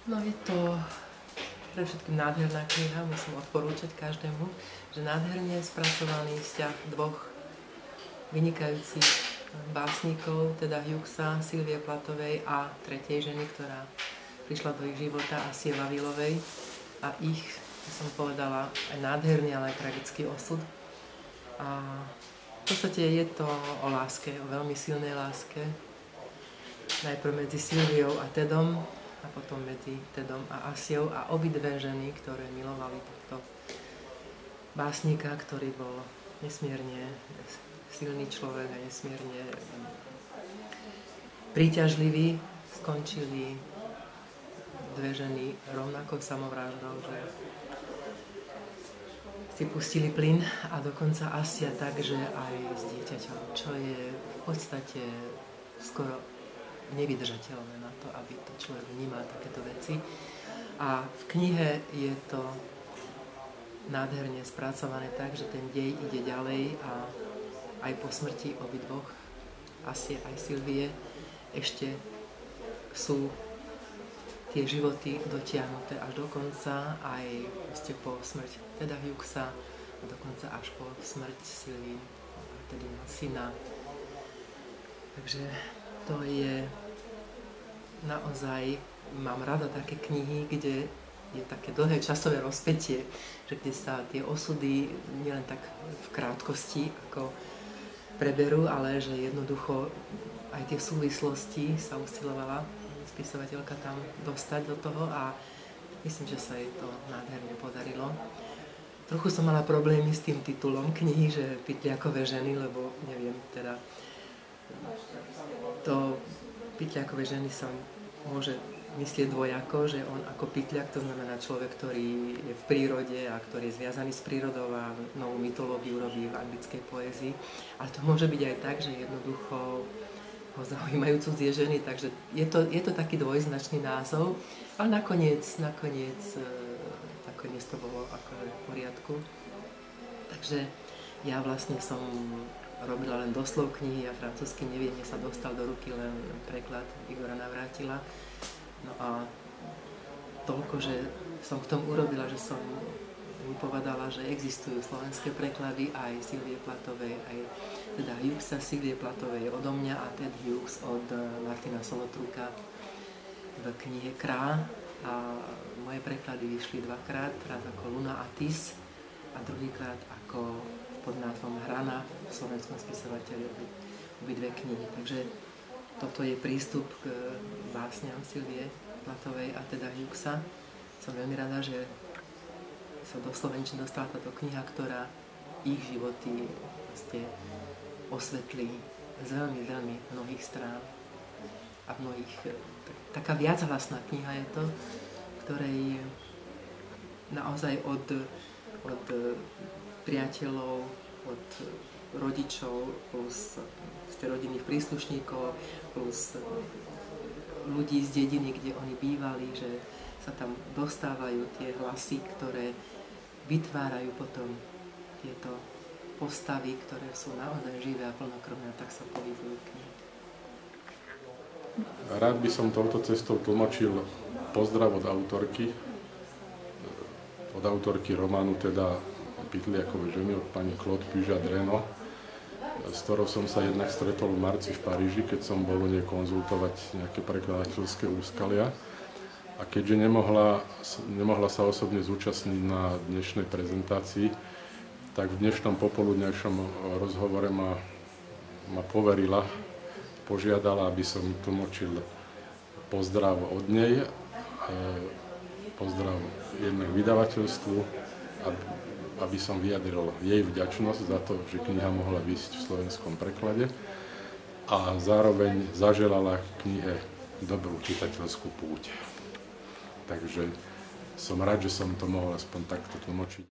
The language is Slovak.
No je to pre všetkým nádherná kniha, musím odporúčať každému, že nádherne spracovaný vzťah dvoch vynikajúcich básnikov, teda Hughesa, Sylvie Platovej a tretej ženy, ktorá prišla do ich života, Asie Vavilovej, a ich, som povedala, aj nádherný, ale aj tragický osud. A v podstate je to o láske, o veľmi silnej láske. Najprv medzi Sylviou a Tedom, a potom medzi Tedom a Asiou, a obidve ženy, ktoré milovali tohto básnika, ktorý bol nesmierne silný človek a nesmierne príťažlivý, skončili dve ženy rovnako samovraždou, že si pustili plyn, a dokonca Asia tak, že aj s dieťaťom, čo je v podstate skoro nevydržateľné na to, aby to človek vnímal takéto veci. A v knihe je to nádherne spracované tak, že ten dej ide ďalej a aj po smrti obidvoch, Asie aj Sylvie, ešte sú tie životy dotiahnuté až do konca, aj po smrť teda Hughesa, a dokonca až po smrť Sylvie, tedy syna. Takže to je naozaj, mám rada také knihy, kde je také dlhé časové rozpätie, že kde sa tie osudy nielen tak v krátkosti ako preberú, ale že jednoducho aj tie súvislosti sa usilovala spisovateľka tam dostať do toho, a myslím, že sa jej to nádherne podarilo. Trochu som mala problémy s tým titulom knihy, že Pytliakové ženy, lebo neviem, teda to Pytliakové ženy sa môže myslieť dvojako, že on ako pytliak, to znamená človek, ktorý je v prírode a ktorý je zviazaný s prírodou a novú mytológiu robí v anglickej poézii. Ale to môže byť aj tak, že jednoducho ho zaujímajú cudzie ženy, takže je to taký dvojznačný názov, ale nakoniec to bolo akože v poriadku. Takže ja vlastne som robila len doslov knihy a francúzsky neviem, mne sa dostal do ruky len preklad Igora Navrátila. No a toľko, že som k tomu urobila, že som mu povedala, že existujú slovenské preklady aj Sylvie Platovej, aj teda Hughesa Sylvie Platovej odo mňa a Ted Hughes od Martina Solotruka v knihe Krá. A moje preklady vyšli dvakrát, raz ako Luna a Tis a druhýkrát ako pod názvom Hrana v slovenskom spisovateľi, obidve knihy. Takže toto je prístup k básňam Sylvie Platovej a teda Hughesa. Som veľmi rada, že sa do slovenčiny dostala táto kniha, ktorá ich životy osvetlí z veľmi, veľmi mnohých strán a mnohých. Taká viachlasná kniha je to, ktorej naozaj od priateľov, od rodičov, plus rodinných príslušníkov, plus ľudí z dediny, kde oni bývali, že sa tam dostávajú tie hlasy, ktoré vytvárajú potom tieto postavy, ktoré sú naozaj živé a plnokrvné, tak sa pohybujú knihy. Rád by som touto cestou tlmočil pozdrav od autorky románu, teda Pytliakové ženy, od pani Claude Pujas-Dreno, s ktorou som sa jednak stretol v marci v Paríži, keď som bol u nej konzultovať nejaké prekladateľské úskalia. A keďže nemohla sa osobne zúčastniť na dnešnej prezentácii, tak v dnešnom popoludňajšom rozhovore ma požiadala, aby som tlmočil pozdrav od nej, pozdrav jednak vydavateľstvu, aby som vyjadril jej vďačnosť za to, že kniha mohla vyjsť v slovenskom preklade, a zároveň zaželala knihe dobrú čitateľskú púť. Takže som rád, že som to mohol aspoň takto tlmočiť.